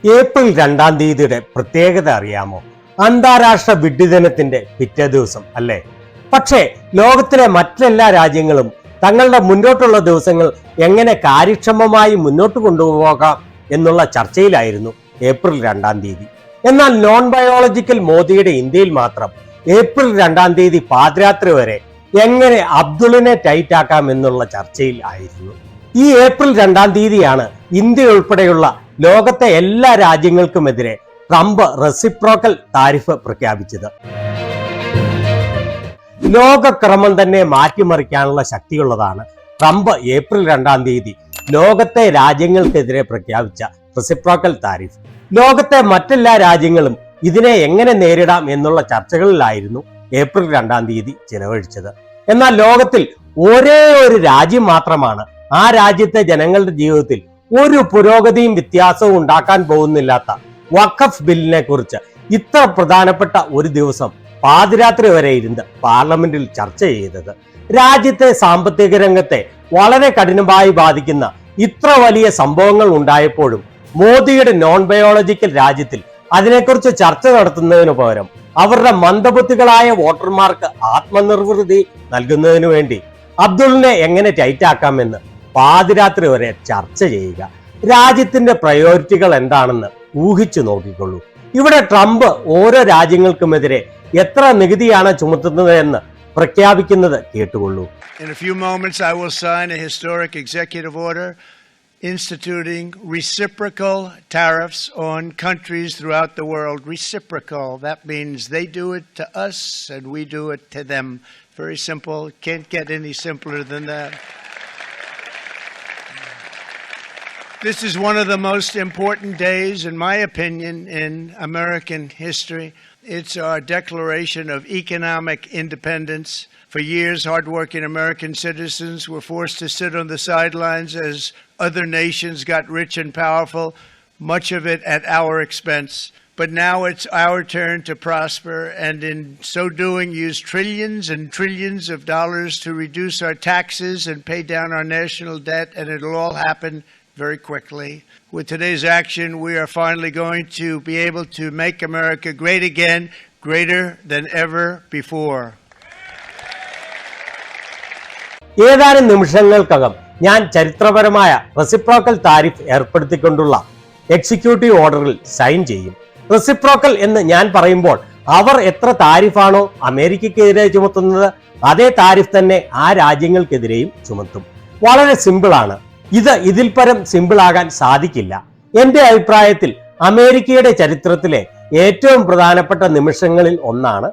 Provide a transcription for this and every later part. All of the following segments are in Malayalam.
ഏപ്രിൽ 2-ാം തീയതിയുടെ പ്രത്യേകത അറിയാമോ? അന്താരാഷ്ട്ര വിഡ്ഢിദിനത്തിന്റെ പിറ്റേ ദിവസം അല്ലേ? പക്ഷേ ലോകത്തിലെ മറ്റെല്ലാ രാജ്യങ്ങളും തങ്ങളുടെ മുന്നോട്ടുള്ള ദിവസങ്ങൾ എങ്ങനെ കാര്യക്ഷമമായി മുന്നോട്ട് കൊണ്ടുപോകാം എന്നുള്ള ചർച്ചയിലായിരുന്നു ഏപ്രിൽ 2-ാം തീയതി. എന്നാൽ നോൺ ബയോളജിക്കൽ മോദിയുടെ ഇന്ത്യയിൽ മാത്രം ഏപ്രിൽ 2-ാം തീയതി പാതിരാത്രി വരെ എങ്ങനെ അബ്ദുളിനെ ടൈറ്റ് ആക്കാം എന്നുള്ള ചർച്ചയിൽ ആയിരുന്നു. ഈ ഏപ്രിൽ 2-ാം തീയതിയാണ് ഇന്ത്യ ഉൾപ്പെടെയുള്ള ലോകത്തെ എല്ലാ രാജ്യങ്ങൾക്കുമെതിരെ ട്രംപ് റെസിപ്രോക്കൽ താരിഫ് പ്രഖ്യാപിച്ചത്. ലോകക്രമം തന്നെ മാറ്റിമറിക്കാനുള്ള ശക്തിയുള്ളതാണ് ട്രംപ് ഏപ്രിൽ 2-ാം തീയതി ലോകത്തെ രാജ്യങ്ങൾക്കെതിരെ പ്രഖ്യാപിച്ച റെസിപ്രോക്കൽ താരിഫ്. ലോകത്തെ മറ്റെല്ലാ രാജ്യങ്ങളും ഇതിനെ എങ്ങനെ നേരിടാം എന്നുള്ള ചർച്ചകളിലായിരുന്നു ഏപ്രിൽ 2-ാം തീയതി ചെലവഴിച്ചത്. എന്നാൽ ലോകത്തിൽ ഒരേ ഒരു രാജ്യം മാത്രമാണ് ആ രാജ്യത്തെ ജനങ്ങളുടെ ജീവിതത്തിൽ ഒരു പുരോഗതിയും വ്യത്യാസവും ഉണ്ടാക്കാൻ പോകുന്നില്ലാത്ത വഖഫ് ബില്ലിനെ കുറിച്ച് ഇത്ര പ്രധാനപ്പെട്ട ഒരു ദിവസം പാതിരാത്രി വരെ ഇരുന്ന് പാർലമെന്റിൽ ചർച്ച ചെയ്തത്. രാജ്യത്തെ സാമ്പത്തിക രംഗത്തെ വളരെ കഠിനമായി ബാധിക്കുന്ന ഇത്ര വലിയ സംഭവങ്ങൾ ഉണ്ടായപ്പോഴും മോദിയുടെ നോൺ ബയോളജിക്കൽ രാജ്യത്തിൽ അതിനെക്കുറിച്ച് ചർച്ച നടത്തുന്നതിനു പകരം അവരുടെ മന്ദബുദ്ധികളായ വോട്ടർമാർക്ക് ആത്മനിർവൃതി നൽകുന്നതിനു വേണ്ടി അബ്ദുളിനെ എങ്ങനെ ടൈറ്റാക്കാമെന്ന് പാതിരാത്രി വരെ ചർച്ച ചെയ്യുക. രാജ്യത്തിന്റെ പ്രയോറിറ്റികൾ എന്താണെന്ന് ഊഹിച്ചു നോക്കിക്കൊള്ളൂ. ഇവിടെ ട്രംപ് ഓരോ രാജ്യങ്ങൾക്കുമെതിരെ എത്ര നികുതിയാണ് ചുമത്തുന്നത് എന്ന് പ്രഖ്യാപിക്കുന്നത് കേട്ടുകൊള്ളൂ. In a few moments I will sign a historic executive order instituting reciprocal tariffs on countries throughout the world. Reciprocal, that means they do it to us and we do it to them. Very simple, can't get any simpler than that. This is one of the most important days, in my opinion, in American history. It's our declaration of economic independence. For years, hardworking American citizens were forced to sit on the sidelines as other nations got rich and powerful, much of it at our expense. But now it's our turn to prosper, and in so doing, use trillions and trillions of dollars to reduce our taxes and pay down our national debt, and it'll all happen very quickly. With today's action, we are finally going to be able to make America great again, greater than ever before. ഏതാനും നിമിഷങ്ങൾക്കകം ഞാൻ ചരിത്രപരമായ റെസിപ്രോക്കൽ താരിഫ് ഏർപ്പെടുത്തിക്കൊണ്ടുള്ള എക്സിക്യൂട്ടീവ് ഓർഡറിൽ സൈൻ ചെയ്യും. റെസിപ്രോക്കൽ എന്ന് ഞാൻ പറയുമ്പോൾ അവർ എത്ര താരിഫാണോ അമേരിക്കക്കെതിരെ ചുമത്തുന്നത് അതേ താരിഫ് തന്നെ ആ രാജ്യങ്ങൾക്കെതിരെയും ചുമത്തും. വളരെ സിമ്പിളാണ്. ഇതിൽ പരം സിമ്പിൾ ആകാൻ സാധിക്കില്ല. എന്റെ അഭിപ്രായത്തിൽ അമേരിക്കയുടെ ചരിത്രത്തിലെ ഏറ്റവും പ്രധാനപ്പെട്ട നിമിഷങ്ങളിൽ ഒന്നാണ്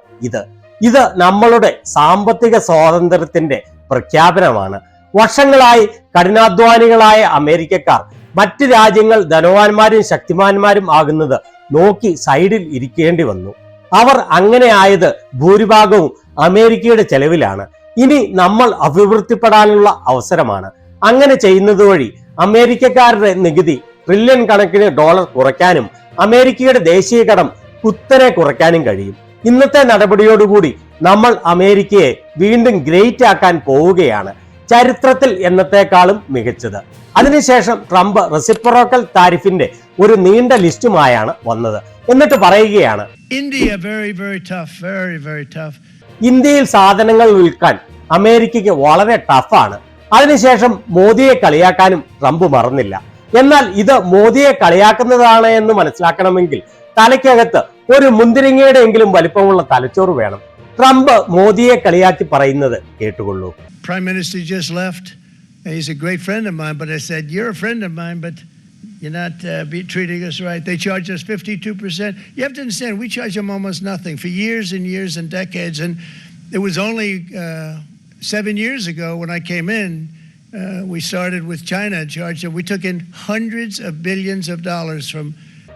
ഇത് നമ്മളുടെ സാമ്പത്തിക സ്വാതന്ത്ര്യത്തിന്റെ പ്രഖ്യാപനമാണ്. വർഷങ്ങളായി കഠിനാധ്വാനികളായ അമേരിക്കക്കാർ മറ്റ് രാജ്യങ്ങൾ ധനവാന്മാരും ശക്തിമാന്മാരും ആകുന്നത് നോക്കി സൈഡിൽ ഇരിക്കേണ്ടി വന്നു. അവർ അങ്ങനെ ആയത് ഭൂരിഭാഗവും അമേരിക്കയുടെ ചെലവിലാണ്. ഇനി നമ്മൾ അഭിവൃദ്ധിപ്പെടാനുള്ള അവസരമാണ്. അങ്ങനെ ചെയ്യുന്നത് വഴി അമേരിക്കക്കാരുടെ നികുതി ട്രില്യൺ കണക്കിന് ഡോളർ കുറയ്ക്കാനും അമേരിക്കയുടെ ദേശീയ കടം കുത്തനെ കുറയ്ക്കാനും കഴിയും. ഇന്നത്തെ നടപടിയോടുകൂടി നമ്മൾ അമേരിക്കയെ വീണ്ടും ഗ്രേറ്റ് ആക്കാൻ പോവുകയാണ്, ചരിത്രത്തിൽ എന്നത്തെക്കാളും മികച്ചത്. അതിനുശേഷം ട്രംപ് റെസിപ്രോക്കൽ താരിഫിന്റെ ഒരു നീണ്ട ലിസ്റ്റുമായാണ് വന്നത്. എന്നിട്ട് പറയുകയാണ്, ഇന്ത്യയിൽ സാധനങ്ങൾ വിൽക്കാൻ അമേരിക്കയ്ക്ക് വളരെ ടഫാണ്. അതിനുശേഷം മോദിയെ കളിയാക്കാനും ട്രംപ് മറന്നില്ല. എന്നാൽ ഇത് മോദിയെ കളിയാക്കുന്നതാണ് എന്ന് മനസ്സിലാക്കണമെങ്കിൽ തലയ്ക്കകത്ത് ഒരു മുന്തിരിങ്ങയുടെ എങ്കിലും വലിപ്പമുള്ള തലച്ചോറ് വേണം. ട്രംപ് മോദിയെ കളിയാക്കി പറയുന്നത് കേട്ടുകൊള്ളൂ. Prime Minister just left. He's a great friend of mine, but I said, you're a friend of mine, but you're not treating us right. They charge us 52%. You have to understand, we charge them almost nothing for years and years and decades. And it was only 7 years ago when I came in, we started with China and charged them. We took in hundreds of billions of dollars from.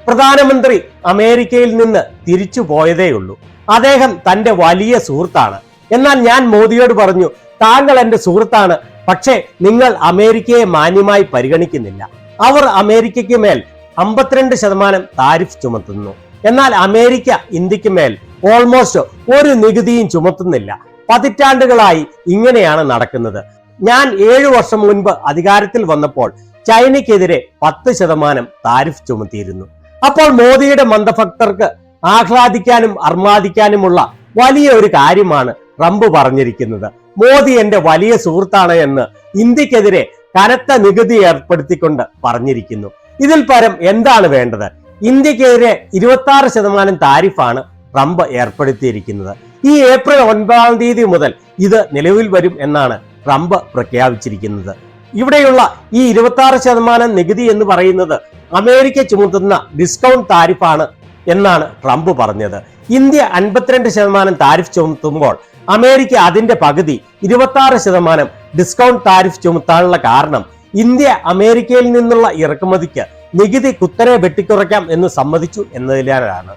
പ്രധാനമന്ത്രി അമേരിക്കയിൽ നിന്ന് തിരിച്ചു പോയതേയുള്ളൂ. അദ്ദേഹം തന്റെ വലിയ സുഹൃത്താണ്. എന്നാൽ ഞാൻ മോദിയോട് പറഞ്ഞു, താങ്കൾ എന്റെ സുഹൃത്താണ്, പക്ഷേ നിങ്ങൾ അമേരിക്കയെ മാന്യമായി പരിഗണിക്കുന്നില്ല. അവർ അമേരിക്കയ്ക്ക് മേൽ 52% താരിഫ് ചുമത്തുന്നു. എന്നാൽ അമേരിക്ക ഇന്ത്യക്ക് മേൽ ഓൾമോസ്റ്റ് ഒരു നികുതിയും ചുമത്തുന്നില്ല. പതിറ്റാണ്ടുകളായി ഇങ്ങനെയാണ് നടക്കുന്നത്. ഞാൻ 7 വർഷം മുൻപ് അധികാരത്തിൽ വന്നപ്പോൾ ചൈനയ്ക്കെതിരെ 10% താരിഫ് ചുമത്തിയിരുന്നു. അപ്പോൾ മോദിയുടെ മന്ദഭക്തർക്ക് ആഹ്ലാദിക്കാനും അർമാദിക്കാനുമുള്ള വലിയ ഒരു കാര്യമാണ് ട്രംപ് പറഞ്ഞിരിക്കുന്നത്. മോദി എന്റെ വലിയ സുഹൃത്താണ് എന്ന് ഇന്ത്യക്കെതിരെ കനത്ത നികുതി ഏർപ്പെടുത്തിക്കൊണ്ട് പറഞ്ഞിരിക്കുന്നു. ഇതിൽ പരം എന്താണ് വേണ്ടത്? ഇന്ത്യക്കെതിരെ 26% താരിഫാണ് ട്രംപ് ഏർപ്പെടുത്തിയിരിക്കുന്നത്. ഈ ഏപ്രിൽ 9-ാം തീയതി മുതൽ ഇത് നിലവിൽ വരും എന്നാണ് ട്രംപ് പ്രഖ്യാപിച്ചിരിക്കുന്നത്. ഇവിടെയുള്ള ഈ 26% നികുതി എന്ന് പറയുന്നത് അമേരിക്ക ചുമത്തുന്ന ഡിസ്കൗണ്ട് താരിഫാണ് എന്നാണ് ട്രംപ് പറഞ്ഞത്. ഇന്ത്യ 52% താരിഫ് ചുമത്തുമ്പോൾ അമേരിക്ക അതിന്റെ പകുതി 26% ഡിസ്കൗണ്ട് താരിഫ് ചുമത്താനുള്ള കാരണം ഇന്ത്യ അമേരിക്കയിൽ നിന്നുള്ള ഇറക്കുമതിക്ക് നികുതി കുത്തനെ വെട്ടിക്കുറയ്ക്കാം എന്ന് സമ്മതിച്ചു എന്നതിലാണ്.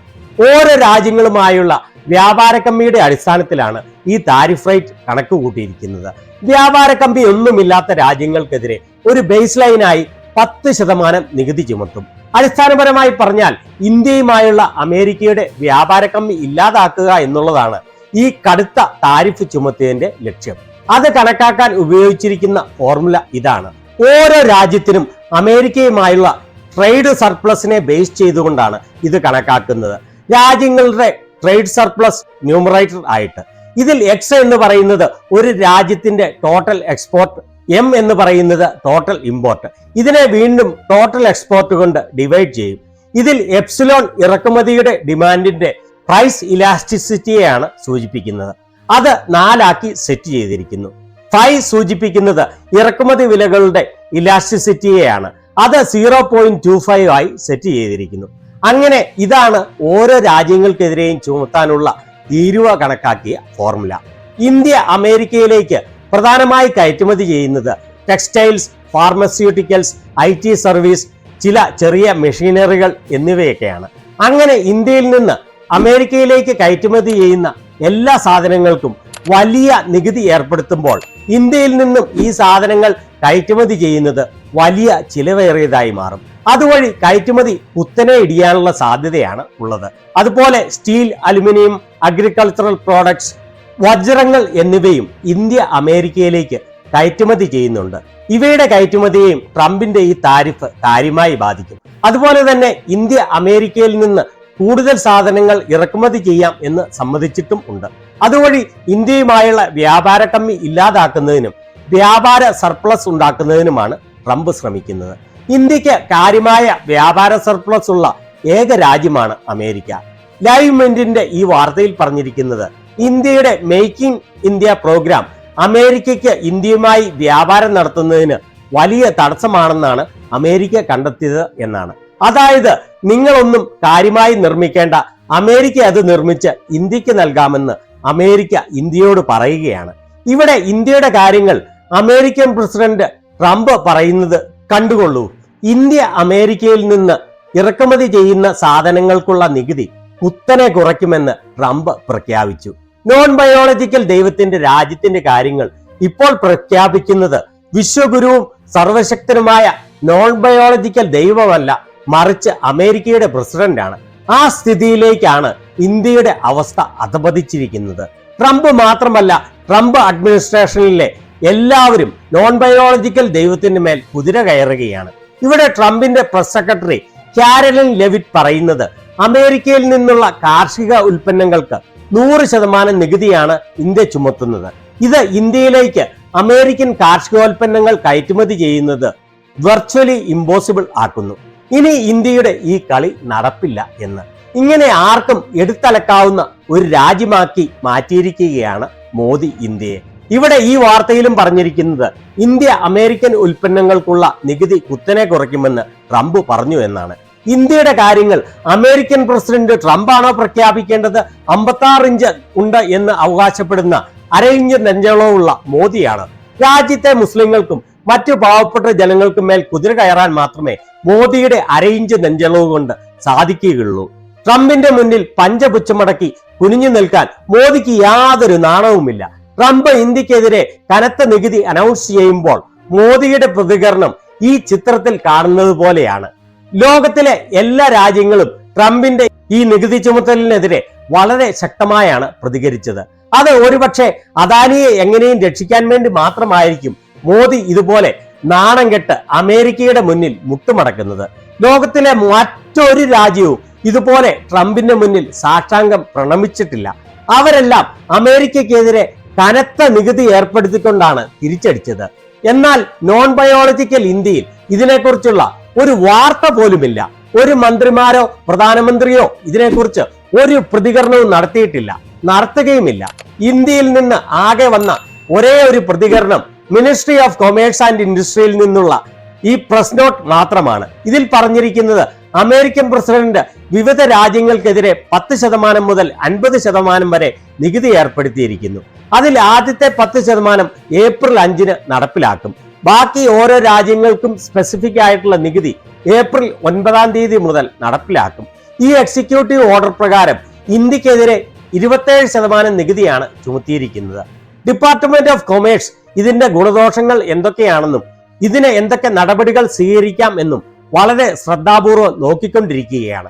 ഓരോ രാജ്യങ്ങളുമായുള്ള വ്യാപാര കമ്മിയുടെ അടിസ്ഥാനത്തിലാണ് ഈ താരിഫ് റേറ്റ് കണക്ക് കൂട്ടിയിരിക്കുന്നത്. വ്യാപാര കമ്പി ഒന്നുമില്ലാത്ത രാജ്യങ്ങൾക്കെതിരെ ഒരു ബേസ് ലൈനായി 10% നികുതി ചുമത്തും. അടിസ്ഥാനപരമായി പറഞ്ഞാൽ ഇന്ത്യയുമായുള്ള അമേരിക്കയുടെ വ്യാപാര കമ്മി ഇല്ലാതാക്കുക എന്നുള്ളതാണ് ഈ കടുത്ത താരിഫ് ചുമത്തിയതിന്റെ ലക്ഷ്യം. അത് കണക്കാക്കാൻ ഉപയോഗിച്ചിരിക്കുന്ന ഫോർമുല ഇതാണ്. ഓരോ രാജ്യത്തിനും അമേരിക്കയുമായുള്ള ട്രേഡ് സർപ്ലസിനെ ബേസ് ചെയ്തുകൊണ്ടാണ് ഇത് കണക്കാക്കുന്നത്. രാജ്യങ്ങളുടെ ട്രേഡ് സർപ്ലസ് ന്യൂമറേറ്റർ ആയിട്ട് ഇതിൽ എക്സ് എന്ന് പറയുന്നത് ഒരു രാജ്യത്തിന്റെ ടോട്ടൽ എക്സ്പോർട്ട്, എം എന്ന് പറയുന്നത് ടോട്ടൽ ഇമ്പോർട്ട്. ഇതിനെ വീണ്ടും ടോട്ടൽ എക്സ്പോർട്ട് കൊണ്ട് ഡിവൈഡ് ചെയ്യും. ഇതിൽ എപ്സിലോൺ ഇറക്കുമതിയുടെ ഡിമാൻഡിന്റെ പ്രൈസ് ഇലാസ്റ്റിസിറ്റിയെയാണ് സൂചിപ്പിക്കുന്നത്. അത് 4 സെറ്റ് ചെയ്തിരിക്കുന്നു. 5 സൂചിപ്പിക്കുന്നത് ഇറക്കുമതി വിലകളുടെ ഇലാസ്റ്റിസിറ്റിയെയാണ്. അത് 0.25 ആയി സെറ്റ് ചെയ്തിരിക്കുന്നു. അങ്ങനെ ഇതാണ് ഓരോ രാജ്യങ്ങൾക്കെതിരെയും ചുമത്താനുള്ള തീരുവ കണക്കാക്കിയ ഫോർമുല. ഇന്ത്യ അമേരിക്കയിലേക്ക് പ്രധാനമായി കയറ്റുമതി ചെയ്യുന്നത് ടെക്സ്റ്റൈൽസ്, ഫാർമസ്യൂട്ടിക്കൽസ്, IT സർവീസ്, ചില ചെറിയ മെഷീനറികൾ എന്നിവയൊക്കെയാണ്. അങ്ങനെ ഇന്ത്യയിൽ നിന്ന് അമേരിക്കയിലേക്ക് കയറ്റുമതി ചെയ്യുന്ന എല്ലാ സാധനങ്ങൾക്കും വലിയ നികുതി ഏർപ്പെടുത്തുമ്പോൾ ഇന്ത്യയിൽ നിന്നും ഈ സാധനങ്ങൾ കയറ്റുമതി ചെയ്യുന്നത് വലിയ ചിലവേറിയതായി മാറും. അതുവഴി കയറ്റുമതി കുത്തനെ ഇടിയാനുള്ള സാധ്യതയാണ് ഉള്ളത്. അതുപോലെ സ്റ്റീൽ, അലുമിനിയം, അഗ്രികൾച്ചറൽ പ്രോഡക്ട്സ്, വജ്രങ്ങൾ എന്നിവയും ഇന്ത്യ അമേരിക്കയിലേക്ക് കയറ്റുമതി ചെയ്യുന്നുണ്ട്. ഇവയുടെ കയറ്റുമതിയെയും ട്രംപിന്റെ ഈ താരിഫ് കാര്യമായി ബാധിക്കും. അതുപോലെ തന്നെ ഇന്ത്യ അമേരിക്കയിൽ നിന്ന് കൂടുതൽ സാധനങ്ങൾ ഇറക്കുമതി ചെയ്യാം എന്ന് സമ്മതിച്ചിട്ടും ഉണ്ട്. അതുവഴി ഇന്ത്യയുമായുള്ള വ്യാപാര കമ്മി ഇല്ലാതാക്കുന്നതിനും വ്യാപാര സർപ്ലസ് ഉണ്ടാക്കുന്നതിനുമാണ് ട്രംപ് ശ്രമിക്കുന്നത്. ഇന്ത്യക്ക് കാര്യമായ വ്യാപാര സർപ്ലസ് ഉള്ള ഏക രാജ്യമാണ് അമേരിക്ക. ലൈവ് മിന്റിന്റെ ഈ വാർത്തയിൽ പറഞ്ഞിരിക്കുന്നത് ഇന്ത്യയുടെ മേക്കിംഗ് ഇന്ത്യ പ്രോഗ്രാം അമേരിക്കയ്ക്ക് ഇന്ത്യയുമായി വ്യാപാരം നടത്തുന്നതിന് വലിയ തടസ്സമാണെന്നാണ് അമേരിക്ക കണ്ടെത്തിയത് എന്നാണ്. അതായത് നിങ്ങളൊന്നും കാര്യമായി നിർമ്മിക്കേണ്ട, അമേരിക്ക അത് നിർമ്മിച്ച് ഇന്ത്യക്ക് നൽകാമെന്ന് അമേരിക്ക ഇന്ത്യയോട് പറയുകയാണ്. ഇവിടെ ഇന്ത്യയുടെ കാര്യങ്ങൾ അമേരിക്കൻ പ്രസിഡന്റ് ട്രംപ് പറയുന്നത് കണ്ടുകൊള്ളൂ. ഇന്ത്യ അമേരിക്കയിൽ നിന്ന് ഇറക്കുമതി ചെയ്യുന്ന സാധനങ്ങൾക്കുള്ള നികുതി കുത്തനെ കുറയ്ക്കുമെന്ന് ട്രംപ് പ്രഖ്യാപിച്ചു. നോൺ ബയോളജിക്കൽ ദൈവത്തിന്റെ രാജ്യത്തിന്റെ കാര്യങ്ങൾ ഇപ്പോൾ പ്രഖ്യാപിക്കുന്നത് വിശ്വഗുരുവും സർവശക്തനുമായ നോൺ ബയോളജിക്കൽ ദൈവമല്ല, മറിച്ച് അമേരിക്കയുടെ പ്രസിഡന്റാണ്. ആ സ്ഥിതിയിലേക്കാണ് ഇന്ത്യയുടെ അവസ്ഥ അധപതിച്ചിരിക്കുന്നത്. ട്രംപ് മാത്രമല്ല, ട്രംപ് അഡ്മിനിസ്ട്രേഷനിലെ എല്ലാവരും നോൺ ബയോളജിക്കൽ ദൈവത്തിന് മേൽ കുതിര കയറുകയാണ്. ഇവിടെ ട്രംപിന്റെ പ്രസ് സെക്രട്ടറി കാരലിൻ ലെവിറ്റ് പറയുന്നത് അമേരിക്കയിൽ നിന്നുള്ള കാർഷിക ഉൽപ്പന്നങ്ങൾക്ക് 100% നികുതിയാണ് ഇന്ത്യ ചുമത്തുന്നത്. ഇത് ഇന്ത്യയിലേക്ക് അമേരിക്കൻ കാർഷികോൽപ്പന്നങ്ങൾ കയറ്റുമതി ചെയ്യുന്നത് വെർച്വലി ഇമ്പോസിബിൾ ആക്കുന്നു. ഇനി ഇന്ത്യയുടെ ഈ കളി നടപ്പില്ല എന്ന് ഇങ്ങനെ ആർക്കും എടുത്തലക്കാവുന്ന ഒരു രാജ്യമാക്കി മാറ്റിയിരിക്കുകയാണ് മോദി ഇന്ത്യയെ. ഇവിടെ ഈ വാർത്തയിലും പറഞ്ഞിരിക്കുന്നത് ഇന്ത്യ അമേരിക്കൻ ഉൽപ്പന്നങ്ങൾക്കുള്ള നികുതി കുത്തനെ കുറയ്ക്കുമെന്ന് ട്രംപ് പറഞ്ഞു എന്നാണ്. ഇന്ത്യയുടെ കാര്യങ്ങൾ അമേരിക്കൻ പ്രസിഡന്റ് ട്രംപാണോ പ്രഖ്യാപിക്കേണ്ടത്? 56 ഇഞ്ച് ഉണ്ട് എന്ന് അവകാശപ്പെടുന്ന 1/2 ഇഞ്ച് നെഞ്ചളവുള്ള മോദിയാണ്. രാജ്യത്തെ മുസ്ലിങ്ങൾക്കും മറ്റു പാവപ്പെട്ട ജനങ്ങൾക്കും മേൽ കുതിര കയറാൻ മാത്രമേ മോദിയുടെ 1/2 ഇഞ്ച് നെഞ്ചളവ് കൊണ്ട് സാധിക്കുകയുള്ളൂ. ട്രംപിന്റെ മുന്നിൽ പഞ്ചപുച്ഛമടക്കി കുനിഞ്ഞു നിൽക്കാൻ മോദിക്ക് യാതൊരു നാണവുമില്ല. ട്രംപ് ഇന്ത്യക്കെതിരെ കനത്ത നികുതി അനൗൺസ് ചെയ്യുമ്പോൾ മോദിയുടെ പ്രതികരണം ഈ ചിത്രത്തിൽ കാണുന്നത് പോലെയാണ്. ലോകത്തിലെ എല്ലാ രാജ്യങ്ങളും ട്രംപിന്റെ ഈ നികുതി ചുമത്തലിനെതിരെ വളരെ ശക്തമായാണ് പ്രതികരിച്ചത്. അത് ഒരുപക്ഷെ അദാനിയെ എങ്ങനെയും രക്ഷിക്കാൻ വേണ്ടി മാത്രമായിരിക്കും മോദി ഇതുപോലെ നാണം കെട്ട് അമേരിക്കയുടെ മുന്നിൽ മുട്ടുമടക്കുന്നത്. ലോകത്തിലെ മറ്റൊരു രാജ്യവും ഇതുപോലെ ട്രംപിന്റെ മുന്നിൽ സാഷ്ടാംഗം പ്രണമിച്ചിട്ടില്ല. അവരെല്ലാം അമേരിക്കയ്ക്കെതിരെ കനത്ത നികുതി ഏർപ്പെടുത്തിക്കൊണ്ടാണ് തിരിച്ചടിച്ചത്. എന്നാൽ നോൺ ബയോളജിക്കൽ ഇന്ത്യയിൽ ഇതിനെക്കുറിച്ചുള്ള ഒരു വാർത്ത പോലുമില്ല. ഒരു മന്ത്രിമാരോ പ്രധാനമന്ത്രിയോ ഇതിനെക്കുറിച്ച് ഒരു പ്രതികരണവും നടത്തുകയുമില്ല. ഇന്ത്യയിൽ നിന്ന് ആകെ വന്ന ഒരേ ഒരു പ്രതികരണം മിനിസ്ട്രി ഓഫ് കൊമേഴ്സ് ആൻഡ് ഇൻഡസ്ട്രിയിൽ നിന്നുള്ള ഈ പ്രസ് നോട്ട് മാത്രമാണ്. ഇതിൽ പറഞ്ഞിരിക്കുന്നത് അമേരിക്കൻ പ്രസിഡന്റ് വിവിധ രാജ്യങ്ങൾക്കെതിരെ 10% മുതൽ 50% വരെ നികുതി ഏർപ്പെടുത്തിയിരിക്കുന്നു. അതിൽ ആദ്യത്തെ 10% ഏപ്രിൽ 5 നടപ്പിലാക്കും. ബാക്കി ഓരോ രാജ്യങ്ങൾക്കും സ്പെസിഫിക് ആയിട്ടുള്ള നികുതി ഏപ്രിൽ 9 മുതൽ നടപ്പിലാക്കും. ഈ എക്സിക്യൂട്ടീവ് ഓർഡർ പ്രകാരം ഇന്ത്യക്കെതിരെ 27% നികുതിയാണ് ചുമത്തിയിരിക്കുന്നത്. ഡിപ്പാർട്ട്മെന്റ് ഓഫ് കൊമേഴ്സ് ഇതിന്റെ ഗുണദോഷങ്ങൾ എന്തൊക്കെയാണെന്നും ഇതിന് എന്തൊക്കെ നടപടികൾ സ്വീകരിക്കാം എന്നും വളരെ ശ്രദ്ധാപൂർവം നോക്കിക്കൊണ്ടിരിക്കുകയാണ്.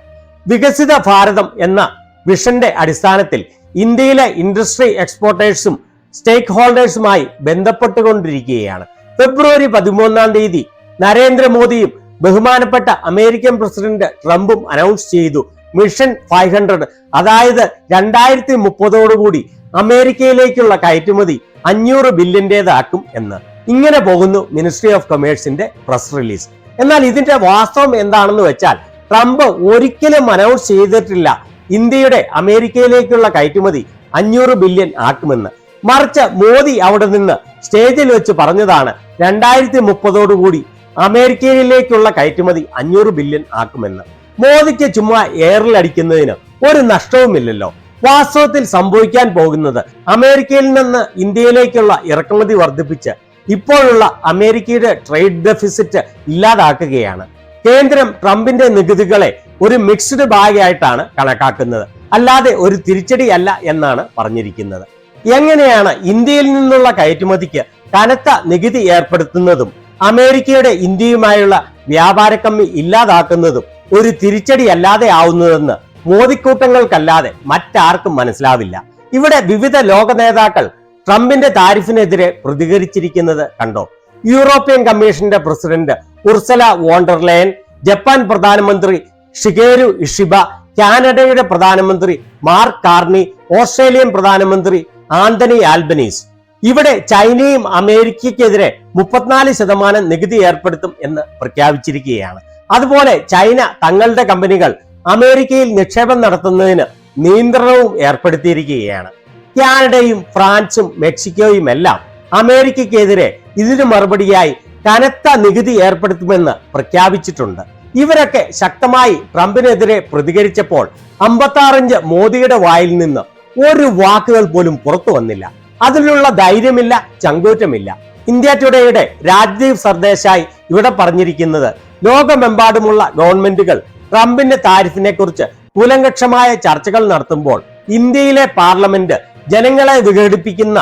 വികസിത ഭാരതം എന്ന വിഷന്റെ അടിസ്ഥാനത്തിൽ ഇന്ത്യയിലെ ഇൻഡസ്ട്രി എക്സ്പോർട്ടേഴ്സും സ്റ്റേക്ക് ഹോൾഡേഴ്സുമായി ബന്ധപ്പെട്ടുകൊണ്ടിരിക്കുകയാണ്. ഫെബ്രുവരി 13 നരേന്ദ്രമോദിയും ബഹുമാനപ്പെട്ട അമേരിക്കൻ പ്രസിഡന്റ് ട്രംപും അനൗൺസ് ചെയ്തു മിഷൻ 500, അതായത് 2030 അമേരിക്കയിലേക്കുള്ള കയറ്റുമതി 500 ബില്യന്റേതാക്കും എന്ന്. ഇങ്ങനെ പോകുന്നു മിനിസ്ട്രി ഓഫ് കൊമേഴ്സിന്റെ പ്രസ് റിലീസ്. എന്നാൽ ഇതിന്റെ വാസ്തവം എന്താണെന്ന് വെച്ചാൽ ട്രംപ് ഒരിക്കലും അനൗൺസ് ചെയ്തിട്ടില്ല ഇന്ത്യയുടെ അമേരിക്കയിലേക്കുള്ള കയറ്റുമതി 500 ബില്യൺ ആക്കുമെന്ന്. മറിച്ച് മോദി അവിടെ നിന്ന് സ്റ്റേജിൽ വെച്ച് പറഞ്ഞതാണ് 2030 അമേരിക്കയിലേക്കുള്ള കയറ്റുമതി 500 ബില്യൺ ആക്കുമെന്ന്. മോദിക്ക് ചുമ്മാ എയറിലടിക്കുന്നതിന് ഒരു നഷ്ടവുമില്ലല്ലോ. വാസ്തവത്തിൽ സംഭവിക്കാൻ പോകുന്നത് അമേരിക്കയിൽ നിന്ന് ഇന്ത്യയിലേക്കുള്ള ഇറക്കുമതി വർദ്ധിപ്പിച്ച് ഇപ്പോഴുള്ള അമേരിക്കയുടെ ട്രേഡ് ഡെഫിസിറ്റ് ഇല്ലാതാക്കുകയാണ്. കേന്ദ്രം ട്രംപിന്റെ നികുതികളെ ഒരു മിക്സ്ഡ് ബാഗ് ആയിട്ടാണ് കണക്കാക്കുന്നത്, അല്ലാതെ ഒരു തിരിച്ചടി അല്ല എന്നാണ് പറഞ്ഞിരിക്കുന്നത്. എങ്ങനെയാണ് ഇന്ത്യയിൽ നിന്നുള്ള കയറ്റുമതിക്ക് കനത്ത നികുതി ഏർപ്പെടുത്തുന്നതും അമേരിക്കയുടെ ഇന്ത്യയുമായുള്ള വ്യാപാര കമ്മി ഇല്ലാതാക്കുന്നതും ഒരു തിരിച്ചടി അല്ലാതെ ആവുന്നതെന്ന് മോദിക്കൂട്ടങ്ങൾക്കല്ലാതെ മറ്റാർക്കും മനസ്സിലാവില്ല. ഇവിടെ വിവിധ ലോക നേതാക്കൾ ട്രംപിന്റെ താരിഫിനെതിരെ പ്രതികരിച്ചിരിക്കുന്നത് കണ്ടോ? യൂറോപ്യൻ കമ്മീഷന്റെ പ്രസിഡന്റ് ഉർസല വോണ്ടർലയൻ, ജപ്പാൻ പ്രധാനമന്ത്രി ഷിഗേരു ഇഷിബ, കാനഡയുടെ പ്രധാനമന്ത്രി മാർക്ക് കാർണി, ഓസ്ട്രേലിയൻ പ്രധാനമന്ത്രി ആന്റണി ആൽബനീസ്. ഇവിടെ ചൈനയും അമേരിക്കയ്ക്കെതിരെ 34% നികുതി ഏർപ്പെടുത്തും എന്ന് പ്രഖ്യാപിച്ചിരിക്കുകയാണ്. അതുപോലെ ചൈന തങ്ങളുടെ കമ്പനികൾ അമേരിക്കയിൽ നിക്ഷേപം നടത്തുന്നതിന് നിയന്ത്രണവും ഏർപ്പെടുത്തിയിരിക്കുകയാണ്. കാനഡയും ഫ്രാൻസും മെക്സിക്കോയും എല്ലാം അമേരിക്കയ്ക്കെതിരെ ഇതിനു മറുപടിയായി കനത്ത നികുതി ഏർപ്പെടുത്തുമെന്ന് പ്രഖ്യാപിച്ചിട്ടുണ്ട്. ഇവരൊക്കെ ശക്തമായി ട്രംപിനെതിരെ പ്രതികരിച്ചപ്പോൾ 56 ഇഞ്ച് മോദിയുടെ വായിൽ നിന്ന് ഒരു വാക്കുകൾ പോലും പുറത്തു വന്നില്ല. അതിലുള്ള ധൈര്യമില്ല, ചങ്കൂറ്റമില്ല. ഇന്ത്യ ടുഡേയുടെ രാജ്ദീപ് സർദേശായി ഇവിടെ പറഞ്ഞിരിക്കുന്നത് ലോകമെമ്പാടുമുള്ള ഗവൺമെന്റുകൾ ട്രംപിന്റെ താരിഫിനെ കുറിച്ച് കൂലങ്കക്ഷമായ ചർച്ചകൾ നടത്തുമ്പോൾ ഇന്ത്യയിലെ പാർലമെന്റ് ജനങ്ങളെ വിഘടിപ്പിക്കുന്ന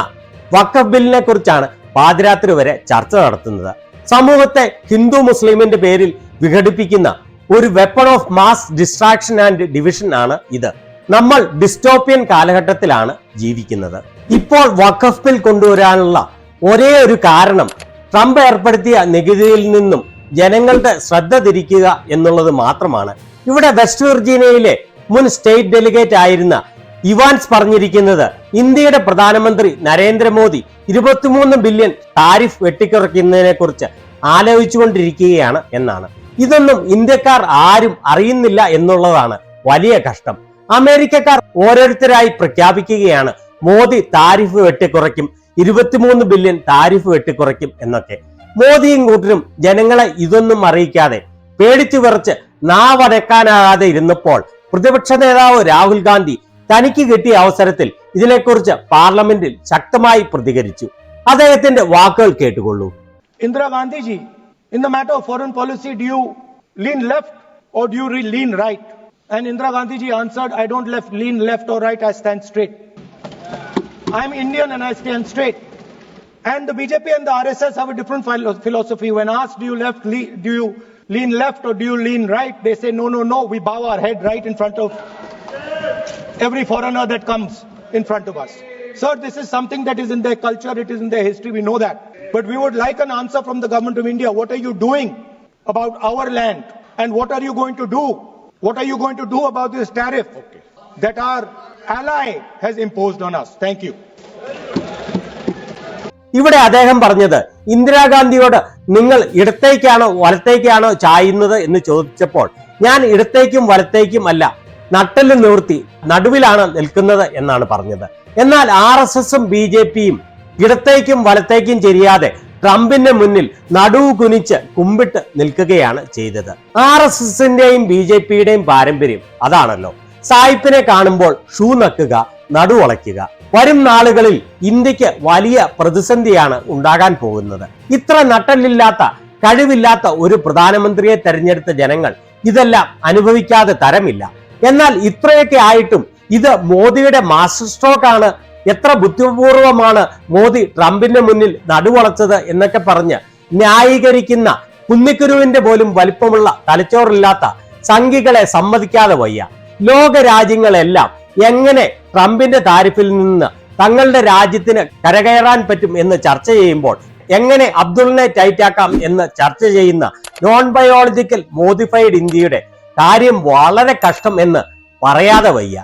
വഖഫ് ബില്ലിനെ കുറിച്ചാണ് പാതിരാത്രി വരെ ചർച്ച നടത്തുന്നത്. സമൂഹത്തെ ഹിന്ദു മുസ്ലിമിന്റെ പേരിൽ വിഘടിപ്പിക്കുന്ന ഒരു weapon of mass distraction and division ആണ് ഇത്. നമ്മൾ ഡിസ്റ്റോപ്പിയൻ കാലഘട്ടത്തിലാണ് ജീവിക്കുന്നത്. ഇപ്പോൾ വഖഫ് ബിൽ കൊണ്ടുവരാനുള്ള ഒരേ ഒരു കാരണം ട്രംപ് ഏർപ്പെടുത്തിയ നികുതിയിൽ നിന്നും ജനങ്ങളുടെ ശ്രദ്ധ തിരിക്കുക എന്നുള്ളത് മാത്രമാണ്. ഇവിടെ വെസ്റ്റ് വിർജീനിയയിലെ മുൻ സ്റ്റേറ്റ് ഡെലിഗേറ്റ് ആയിരുന്ന ഇവാൻസ് പറഞ്ഞിരിക്കുന്നത് ഇന്ത്യയുടെ പ്രധാനമന്ത്രി നരേന്ദ്രമോദി 23 ബില്യൺ താരിഫ് വെട്ടിക്കുറയ്ക്കുന്നതിനെ കുറിച്ച് ആലോചിച്ചുകൊണ്ടിരിക്കുകയാണ് എന്നാണ്. ഇതൊന്നും ഇന്ത്യക്കാർ ആരും അറിയുന്നില്ല എന്നുള്ളതാണ് വലിയ കഷ്ടം. അമേരിക്കക്കാർ ഓരോരുത്തരായി പ്രഖ്യാപിക്കുകയാണ് മോദി താരിഫ് വെട്ടിക്കുറയ്ക്കും, 23 ബില്യൺ താരിഫ് വെട്ടിക്കുറയ്ക്കും എന്നൊക്കെ. മോദിയും കൂട്ടരും ജനങ്ങളെ ഇതൊന്നും അറിയിക്കാതെ പേടിച്ചു വിറച്ച് നാവടക്കാനാകാതെ ഇരുന്നപ്പോൾ പ്രതിപക്ഷ നേതാവ് രാഹുൽ ഗാന്ധി തനിക്ക് കിട്ടിയ അവസരത്തിൽ ഇതിനെക്കുറിച്ച് പാർലമെന്റിൽ ശക്തമായി പ്രതികരിച്ചു. അദ്ദേഹത്തിന്റെ വാക്കുകൾ കേട്ടുകൊള്ളൂ. Indira Gandhi ji, in the matter of foreign policy, do you lean left or do you lean right? And Indira Gandhi ji answered, I don't lean left or right, I stand straight. I'm Indian and I stand straight. And the BJP and the RSS have a different philosophy. When asked, do you lean left or do you lean right? They say, no, we bow our head right in front of every foreigner that comes in front of us. Sir, this is something that is in their culture, it is in their history, we know that. But we would like an answer from the government of India. What are you doing about our land And what are you going to do? What are you going to do about this tariff that our ally has imposed on us? Thank you. ഇവിടെ അദ്ദേഹം പറഞ്ഞത് ഇന്ദിരാഗാന്ധിയോട് നിങ്ങൾ ഇടത്തേക്കാണോ വലത്തേക്കാണോ ചായുന്നത് എന്ന് ചോദിച്ചപ്പോൾ ഞാൻ ഇടത്തേക്കും വലത്തേക്കും അല്ല, നട്ടെല്ല് നിവർത്തി നടുവിലാണ് നിൽക്കുന്നത് എന്നാണ് പറഞ്ഞത്. എന്നാൽ RSSും BJPയും ഇടത്തേക്കും വലത്തേക്കും ചെരിയാതെ ട്രംപിന്റെ മുന്നിൽ നടുവ് കുനിച്ച് കുമ്പിട്ട് നിൽക്കുകയാണ് ചെയ്തത്. RSSന്റെയും BJPയുടെയും പാരമ്പര്യം അതാണല്ലോ. സായിപ്പിനെ കാണുമ്പോൾ ഷൂ നക്കുക, നടുവളയ്ക്കുക. വരും നാളുകളിൽ ഇന്ത്യക്ക് വലിയ പ്രതിസന്ധിയാണ് ഉണ്ടാകാൻ പോകുന്നത്. ഇത്ര നട്ടലില്ലാത്ത കഴിവില്ലാത്ത ഒരു പ്രധാനമന്ത്രിയെ തെരഞ്ഞെടുത്ത ജനങ്ങൾ ഇതെല്ലാം അനുഭവിക്കാതെ തരമില്ല. എന്നാൽ ഇത്രയൊക്കെ ആയിട്ടും ഇത് മോദിയുടെ മാസ്റ്റർ സ്ട്രോക്ക് ആണ്, എത്ര ബുദ്ധിപൂർവമാണ് മോദി ട്രംപിന്റെ മുന്നിൽ നടുവളച്ചത് എന്നൊക്കെ പറഞ്ഞ് ന്യായീകരിക്കുന്ന കുന്നിക്കുരുവിന്റെ പോലും വലിപ്പമുള്ള തലച്ചോറില്ലാത്ത സംഘികളെ സമ്മതിക്കാതെ വയ്യ. ലോക രാജ്യങ്ങളെല്ലാം എങ്ങനെ ട്രംപിന്റെ താരിഫിൽ നിന്ന് തങ്ങളുടെ രാജ്യത്തിന് കരകയറാൻ പറ്റും എന്ന് ചർച്ച ചെയ്യുമ്പോൾ എങ്ങനെ അബ്ദുളിനെ ടൈറ്റാക്കാം എന്ന് ചർച്ച ചെയ്യുന്ന നോൺ ബയോളജിക്കൽ മോഡിഫൈഡ് ഇന്ത്യയുടെ കാര്യം വളരെ കഷ്ടം എന്ന് പറയാതെ വയ്യ.